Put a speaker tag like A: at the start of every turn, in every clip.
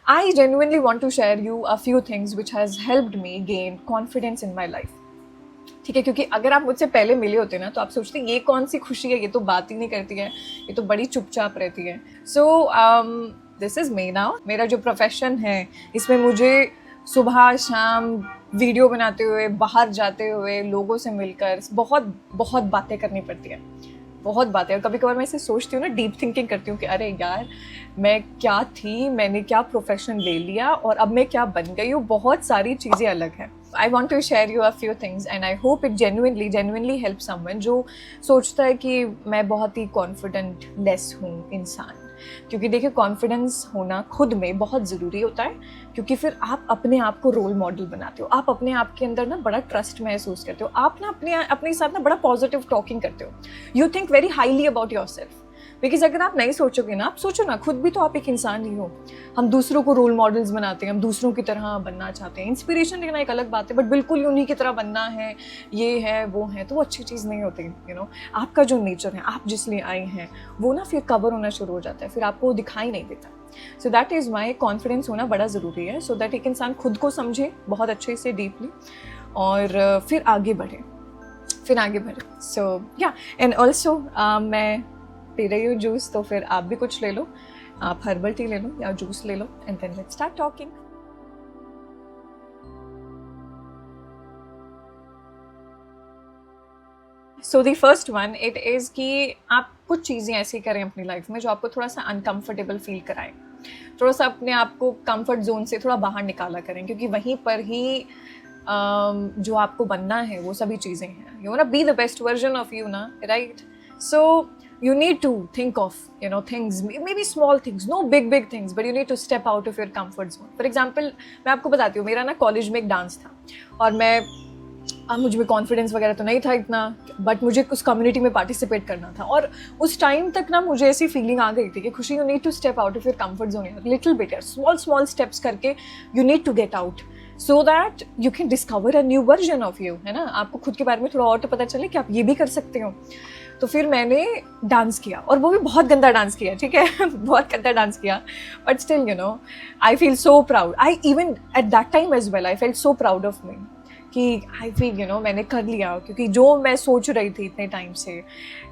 A: I genuinely want to share you a few things which has helped me gain confidence in my life. ठीक है, क्योंकि अगर आप मुझसे पहले मिले होते ना तो आप सोचते ये कौन सी खुशी है, ये तो बात ही नहीं करती है, ये तो बड़ी चुपचाप रहती है. So this is me now. मेरा जो प्रोफेशन है इसमें मुझे सुबह शाम वीडियो बनाते हुए, बाहर जाते हुए, लोगों से मिलकर बहुत बहुत बातें करनी पड़ती है, बहुत बातें. और कभी कभार मैं इसे सोचती हूँ ना, डीप थिंकिंग करती हूँ कि अरे यार मैं क्या थी, मैंने क्या प्रोफेशन ले लिया और अब मैं क्या बन गई हूँ. बहुत सारी चीज़ें अलग हैं. I want to share you a few things and I hope it genuinely help someone जो सोचता है कि मैं बहुत ही कॉन्फिडेंट लेस हूँ इंसान. क्योंकि देखिए, कॉन्फिडेंस होना खुद में बहुत ज़रूरी होता है, क्योंकि फिर आप अपने आप को रोल मॉडल बनाते हो, आप अपने आप के अंदर ना बड़ा ट्रस्ट महसूस करते हो, आप ना अपने साथ ना बड़ा पॉजिटिव टॉकिंग करते हो. You think very highly about your self. Because अगर आप नहीं सोचोगे ना, आप सोचो ना, खुद भी तो आप एक इंसान ही हो. हम दूसरों को रोल मॉडल्स बनाते हैं, हम दूसरों की तरह बनना चाहते हैं. इंस्पिरेशन लेना एक अलग बात है, बट बिल्कुल उन्हीं की तरह बनना है, ये है वो है, तो वो अच्छी चीज़ नहीं होती. यू नो, आपका जो नेचर है, आप जिस लिए आए हैं, वो ना फिर कवर होना शुरू हो जाता है, फिर आपको दिखाई नहीं देता. So that is my confidence होना बड़ा ज़रूरी है, सो दैट एक इंसान खुद को समझे बहुत अच्छे से, डीपली, और फिर आगे बढ़े. सो या, एंड ऑल्सो मैं पी रही हूँ जूस, तो फिर आप भी कुछ ले लो, आप हर्बल टी ले लो या जूस ले लो, and then let's start talking. So the first one it is कि आप कुछ चीज़ें ऐसी करें अपनी लाइफ में जो आपको थोड़ा सा अनकम्फर्टेबल फील कराएं, थोड़ा सा अपने आप को कंफर्ट जोन से थोड़ा बाहर निकाला करें, क्योंकि वहीं पर ही जो आपको बनना है वो सभी चीज़ें हैं. You want to be the best version of you ना, right? So you need to think of, you know, things, maybe small things, no big things, but you need to step out of your comfort zone. For example, मैं आपको बताती हूँ, मेरा ना college में एक dance था, और मुझ में कॉन्फिडेंस वगैरह तो नहीं था इतना, बट मुझे उस कम्युनिटी में पार्टिसिपेट करना था. और उस टाइम तक ना मुझे ऐसी फीलिंग आ गई थी कि खुशी, you need to step out of your comfort zone, little bit, small steps करके you need to get out, so that you can discover a new version of you, है ना. आपको खुद के बारे में थोड़ा और तो पता चले कि आप ये भी कर सकते हो. तो फिर मैंने डांस किया, और वो भी बहुत गंदा डांस किया, ठीक है, बहुत गंदा डांस किया, but still, you know, I feel so proud. I even at that time as well, I felt so proud of me कि आई फील, यू नो, मैंने कर लिया, क्योंकि जो मैं सोच रही थी इतने टाइम से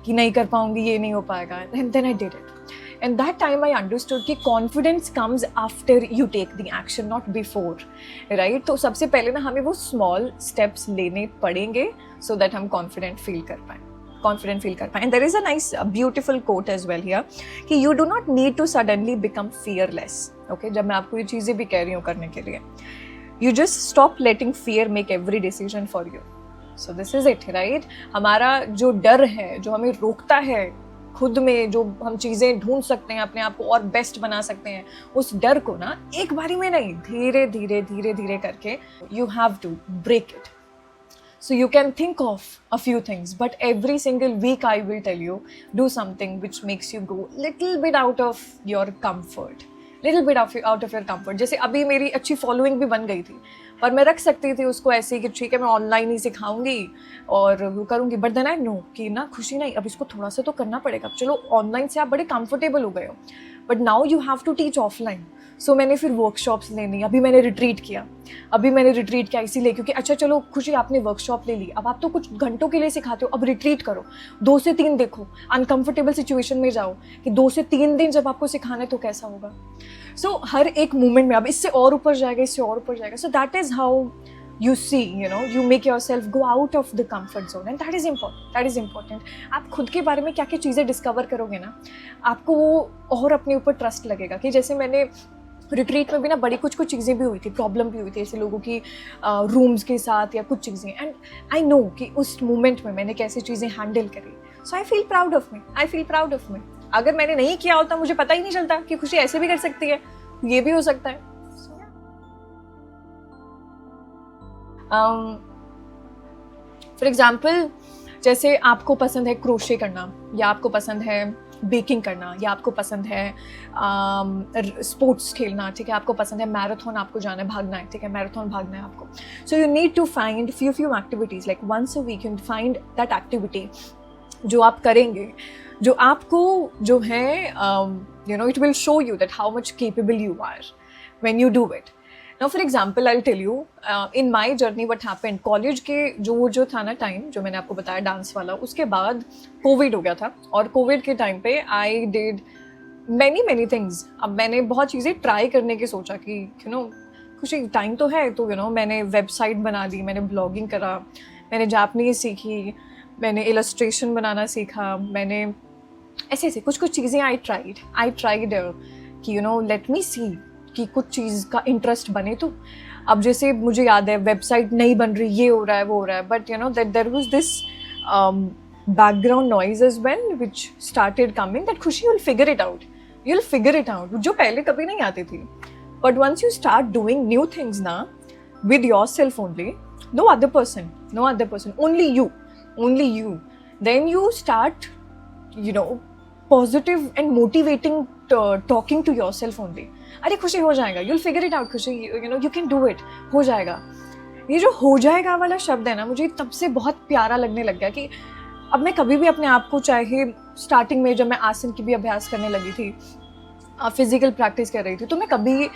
A: कि नहीं कर पाऊंगी, ये नहीं हो पाएगा, then I did it. And that time I understood कि confidence comes after you take the action, not before, right? तो सबसे पहले ना हमें वो स्मॉल स्टेप्स लेने पड़ेंगे, सो दैट हम कॉन्फिडेंट फील कर पाएँ. And there is a nice beautiful quote as well here कि you do not need to suddenly become fearless. Okay, जब मैं आपको ये चीज़ें भी कह रही हूँ करने के लिए, you just stop letting fear make every decision for you. So this is it, right? हमारा जो डर है, जो हमें रोकता है खुद में, जो हम चीज़ें ढूंढ सकते हैं, अपने आप को और बेस्ट बना सकते हैं, उस डर को ना एक बारी में नहीं, धीरे धीरे करके you have to break it. So you can think of a few things, but every single week I will tell you, do something which makes you go little bit out of your comfort. out of your comfort. जैसे अभी मेरी अच्छी following भी बन गई थी, पर मैं रख सकती थी उसको ऐसे कि ठीक है मैं ऑनलाइन ही सिखाऊंगी और वो करूँगी, बट देन आई नो कि ना खुशी नहीं, अब इसको थोड़ा सा तो करना पड़ेगा. चलो ऑनलाइन से आप बड़े कंफर्टेबल हो गए हो, but now you have to teach offline. So मैंने फिर वर्कशॉप्स लेनी, अभी मैंने रिट्रीट किया इसीलिए क्योंकि अच्छा चलो खुशी आपने वर्कशॉप ले ली, अब आप तो कुछ घंटों के लिए सिखाते हो, अब रिट्रीट करो, 2 से 3 देखो, अनकंफर्टेबल सिचुएशन में जाओ कि 2 से 3 दिन जब आपको सिखाना है तो कैसा होगा. सो हर एक मोमेंट में अब इससे और ऊपर जाएगा. So that is how you see, you know, you make yourself go out of the comfort zone, and that is important. आप खुद के बारे में क्या क्या चीज़ें डिस्कवर करोगे ना, आपको वो और अपने ऊपर ट्रस्ट लगेगा. कि जैसे मैंने रिट्रीट में भी ना बड़ी कुछ चीज़ें भी हुई थी, प्रॉब्लम भी हुई थी ऐसे लोगों की रूम्स के साथ या कुछ चीज़ें, एंड आई नो कि उस मोमेंट में मैंने कैसे चीज़ें हैंडल करी. So I feel proud of me. अगर मैंने नहीं किया होता, मुझे पता ही नहीं चलता कि खुशी ऐसे भी कर सकती है, ये भी हो सकता है. फॉर एग्जाम्पल, जैसे आपको पसंद है क्रोशे करना, या आपको पसंद है बेकिंग करना, या आपको पसंद है स्पोर्ट्स खेलना, ठीक है, आपको पसंद है मैराथन, आपको जाना है, भागना है, ठीक है, मैराथन भागना है आपको. So you need to find few activities, like once a week you find that activity जो आप करेंगे, जो आपको जो है you know, it will show you that how much capable you are. when you do it. Now for example I'll tell you in my journey what happened. College के जो था ना टाइम, जो मैंने आपको बताया डांस वाला, उसके बाद कोविड हो गया था, और कोविड के टाइम पे आई डिड मैनी थिंग्स. अब मैंने बहुत चीज़ें ट्राई करने की सोचा कि यू नो कुछ टाइम तो है, तो यू नो मैंने वेबसाइट बना ली, मैंने ब्लॉगिंग करा, मैंने जापनीज सीखी, मैंने इलस्ट्रेशन बनाना सीखा, मैंने ऐसे ऐसे कुछ चीज़ें आई ट्राइड कि यू नो लेट मी सी कि कुछ चीज़ का इंटरेस्ट बने. तो अब जैसे मुझे याद है वेबसाइट नहीं बन रही, ये हो रहा है वो हो रहा है, but you know that there was this background noise as well which started coming that Khushi you'll figure it out, जो पहले कभी नहीं आती थी. But once you start doing new things now with yourself only, no other person, only you, then you start you know positive and motivating talking to yourself only. अरे खुशी हो जाएगा, you'll figure it out खुशी, you know you can do it, हो जाएगा. ये जो हो जाएगा वाला शब्द है ना, मुझे तब से बहुत प्यारा लगने लग गया कि अब मैं कभी भी अपने आप को, चाहे स्टार्टिंग में जब मैं आसन की भी अभ्यास करने लगी थी, फिजिकल प्रैक्टिस कर रही थी, तो मैं कभी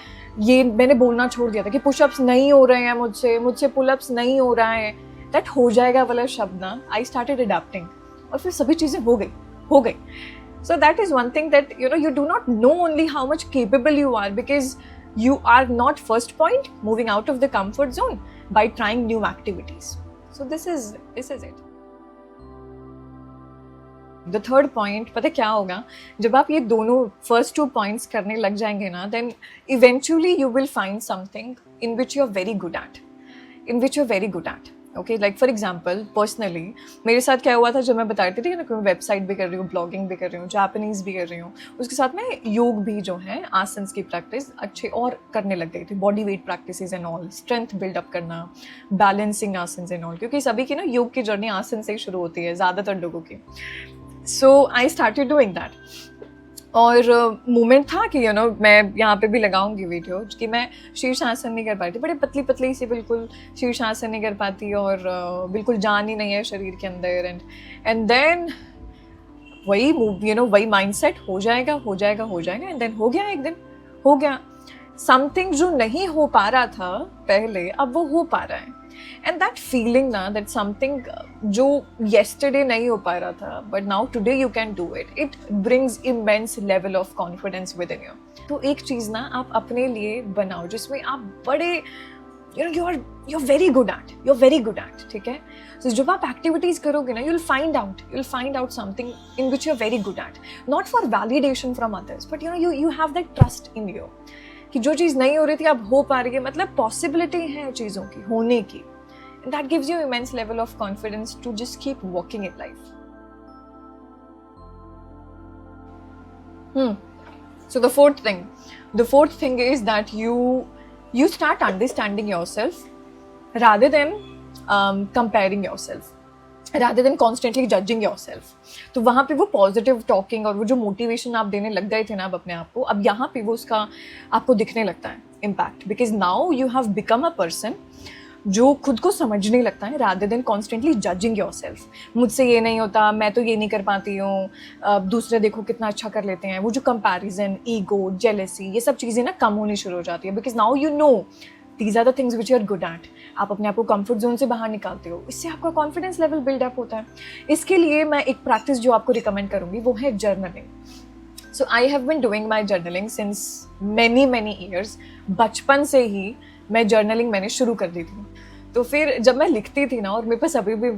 A: ये मैंने बोलना छोड़ दिया था कि पुशअप्स नहीं हो रहे हैं मुझसे पुलअप्स नहीं हो रहा है. दैट हो जाएगा वाला शब्द ना, आई स्टार्टेड अडैप्टिंग, और फिर सभी चीज़ें हो गई. So that is one thing that you know you do not know only how much capable you are because you are not first point moving out of the comfort zone by trying new activities. So this is it. The third point, पता क्या होगा, जब आप ये दोनों first two points करने लग जाएंगे ना, then eventually you will find something in which you are very good at. Okay, like for example, personally मेरे साथ क्या हुआ था, जब मैं बता रही थी ना कि मैं वेबसाइट भी कर रही हूँ, ब्लॉगिंग भी कर रही हूँ, जापानीज़ भी कर रही हूँ, उसके साथ मैं योग भी जो है आसन्स की प्रैक्टिस अच्छे और करने लग गई थी, body weight practices and all, strength buildup करना, बैलेंसिंग आसन्स एंड ऑल, क्योंकि सभी की ना योग की जर्नी आसन से ही शुरू होती है ज़्यादातर लोगों की. सो आई स्टार्टेड डूइंग दैट. और मोमेंट था कि यू नो मैं यहाँ पे भी लगाऊंगी वीडियो कि मैं शीर्षासन नहीं कर पाती थी, बड़े पतली सी बिल्कुल शीर्षासन नहीं कर पाती, और बिल्कुल जान ही नहीं है शरीर के अंदर. एंड देन वही यू नो वही माइंडसेट, हो जाएगा, एंड देन हो गया, एक दिन हो गया. समथिंग जो नहीं हो पा रहा था पहले, अब वो हो पा रहा है. And that feeling ना, that something जो yesterday नहीं हो पा रहा था, but now today you can do it. It brings immense level of confidence within you. तो एक चीज़ ना आप अपने लिए बनाओ जिसमें आप बड़े you know you're very good at, ठीक है. So जब आप activities करोगे ना, you'll find out something in which you're very good at. Not for validation from others, but you know you have that trust in you. कि जो चीज़ नहीं हो रही थी अब हो पा रही है, मतलब पॉसिबिलिटी है चीज़ों की होने की. And that gives you immense level of confidence to just keep walking in life. So the fourth thing is that you start understanding yourself rather than comparing yourself, rather than constantly judging yourself. तो वहाँ पे वो positive talking और वो जो motivation आप देने लग गए थे ना अब अपने आप को, अब यहाँ पे वो उसका आपको दिखने लगता है impact, because now you have become a person जो खुद को समझने लगता है rather than constantly judging yourself. मुझसे ये नहीं होता, मैं तो ये नहीं कर पाती हूँ, दूसरे देखो कितना अच्छा कर लेते हैं. वो जो कंपैरिजन, ईगो, जेलेसी, ये सब चीज़ें ना कम होनी शुरू हो जाती है, because now you know these are the things which you are good at. आप अपने आप को कंफर्ट जोन से बाहर निकालते हो, इससे आपका कॉन्फिडेंस लेवल बिल्डअप होता है. इसके लिए मैं एक प्रैक्टिस जो आपको रिकमेंड करूँगी वो है journaling. So I have been doing my journaling since many years. बचपन से ही मैं जर्नलिंग मैंने शुरू कर दी थी. तो फिर जब मैं लिखती थी ना, और मेरे पास अभी भी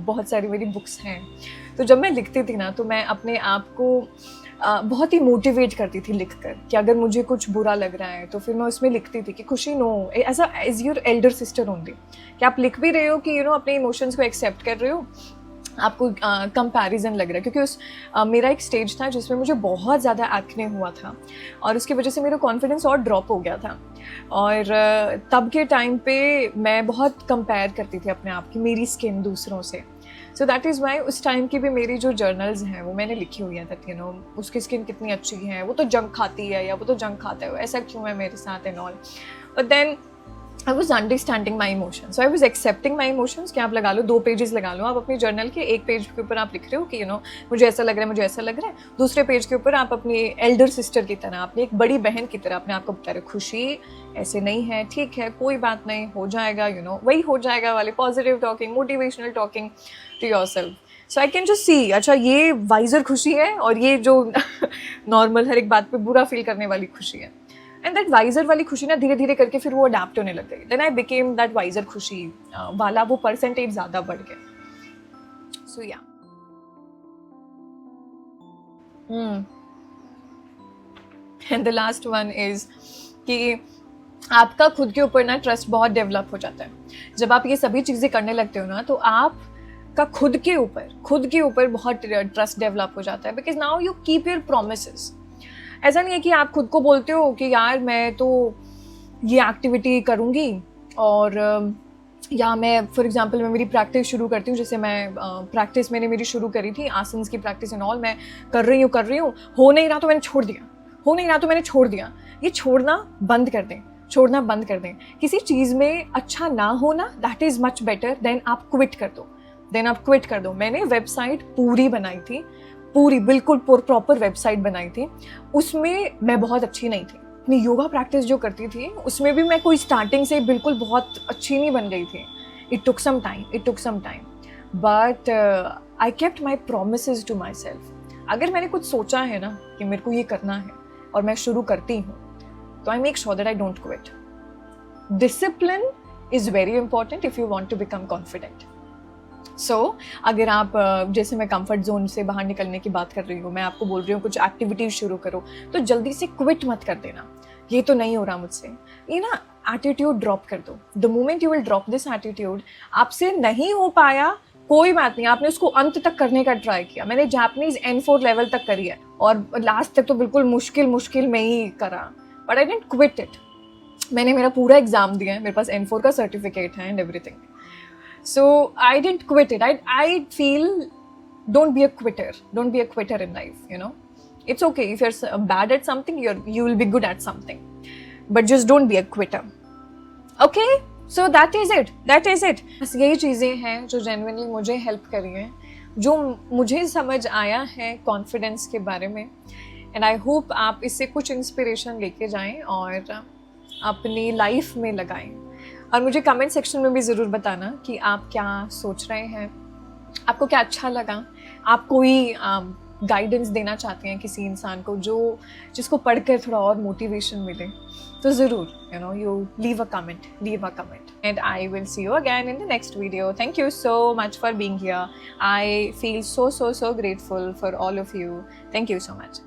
A: बहुत सारी मेरी बुक्स हैं, तो जब मैं लिखती थी ना तो मैं अपने आप को बहुत ही मोटिवेट करती थी लिखकर कि अगर मुझे कुछ बुरा लग रहा है तो फिर मैं उसमें लिखती थी कि Khushi know as your elder sister only, कि आप लिख भी रहे हो कि यू नो अपने इमोशंस को एक्सेप्ट कर रहे हो, आपको कंपैरिजन लग रहा है. क्योंकि मेरा एक स्टेज था जिसमें मुझे बहुत ज़्यादा एक्ने हुआ था और उसकी वजह से मेरा कॉन्फिडेंस और ड्रॉप हो गया था. और तब के टाइम पे मैं बहुत कंपेयर करती थी अपने आप की, मेरी स्किन दूसरों से. सो दैट इज़ वाई उस टाइम की भी मेरी जो जर्नल्स हैं वो मैंने लिखी हुई है दैट यू नो उसकी स्किन कितनी अच्छी है, वो तो जंक खाती है या वो तो जंक खाता है, ऐसा क्यों है मेरे साथ and all. But then I was understanding my emotions, so I was accepting my emotions कि आप लगा लो 2 पेजेस लगा लो आप अपनी जर्नल के, एक पेज के ऊपर आप लिख रहे हो कि मुझे ऐसा लग रहा है, मुझे ऐसा लग रहा है, दूसरे पेज के ऊपर आप अपनी एल्डर सिस्टर की तरह, अपनी एक बड़ी बहन की तरह अपने आपको बता रहे हो खुशी ऐसे नहीं है, ठीक है, कोई बात नहीं, हो जाएगा, वही हो जाएगा वाले positive talking, motivational talking to yourself. So I can just see, अच्छा ये वाइजर खुशी है और ये जो नॉर्मल हर एक बात पे बुरा फील करने वाली खुशी है। एंड दैट वाइजर वाली खुशी ना धीरे धीरे करके फिर वो अडेप्ट होने लग गई। Then I became that wiser Khushi वाला, वो परसेंटेज ज़्यादा बढ़ गया। So yeah and the last one is कि आपका खुद के ऊपर ना ट्रस्ट बहुत डेवलप हो जाता है। जब आप ये सभी चीज़ें करने लगते हो ना, तो आपका खुद के ऊपर बहुत ट्रस्ट डेवलप हो जाता है, because now you keep your promises. ऐसा नहीं है कि आप खुद को बोलते हो कि यार मैं तो ये एक्टिविटी करूँगी, और या मैं फॉर एग्जांपल मैं मेरी प्रैक्टिस शुरू करती हूँ, जैसे मैं प्रैक्टिस मैंने मेरी शुरू करी थी आसन्स की प्रैक्टिस एंड ऑल, मैं कर रही हूँ, हो नहीं रहा तो मैंने छोड़ दिया। ये छोड़ना बंद कर दें। किसी चीज़ में अच्छा ना होना, that is much better than आप क्विट कर दो। मैंने वेबसाइट पूरी बनाई थी, पूरी बिल्कुल प्रॉपर वेबसाइट बनाई थी, उसमें मैं बहुत अच्छी नहीं थी। अपनी योगा प्रैक्टिस जो करती थी उसमें भी मैं कोई स्टार्टिंग से बिल्कुल बहुत अच्छी नहीं बन गई थी। It took some time but I kept my promises to myself. अगर मैंने कुछ सोचा है ना कि मेरे को ये करना है और मैं शुरू करती हूँ, तो I make sure that I don't quit. Discipline is very important if you want to become confident. So अगर आप जैसे मैं कंफर्ट जोन से बाहर निकलने की बात कर रही हूँ, मैं आपको बोल रही हूँ कुछ एक्टिविटीज शुरू करो, तो जल्दी से क्विट मत कर देना, ये तो नहीं हो रहा मुझसे, ये ना एटीट्यूड ड्रॉप कर दो। The moment you will drop this attitude, आपसे नहीं हो पाया कोई बात नहीं, आपने उसको अंत तक करने का ट्राई किया। मैंने जापानीज N4 लेवल तक करी है और लास्ट तक तो बिल्कुल मुश्किल में ही करा, but I didn't quit it. मैंने मेरा पूरा एग्जाम दिया है, मेरे पास N4 का सर्टिफिकेट है and everything. So I didn't quit it. I feel don't be a quitter in life, It's okay if you're bad at something, you will be good at something, but just don't be a quitter. Okay, so that is it. बस यही चीज़ें हैं जो genuinely मुझे help करी हैं, जो मुझे समझ आया है कॉन्फिडेंस के बारे में, एंड आई होप आप इससे कुछ इंस्पिरेशन लेके जाएं और अपनी लाइफ में लगाएं। और मुझे कमेंट सेक्शन में भी ज़रूर बताना कि आप क्या सोच रहे हैं, आपको क्या अच्छा लगा, आप कोई गाइडेंस देना चाहते हैं किसी इंसान को जिसको पढ़कर थोड़ा और मोटिवेशन मिले, तो ज़रूर you leave a comment and I will see you again in the next video. Thank you so much for being here. I feel so grateful for all of you. Thank you so much.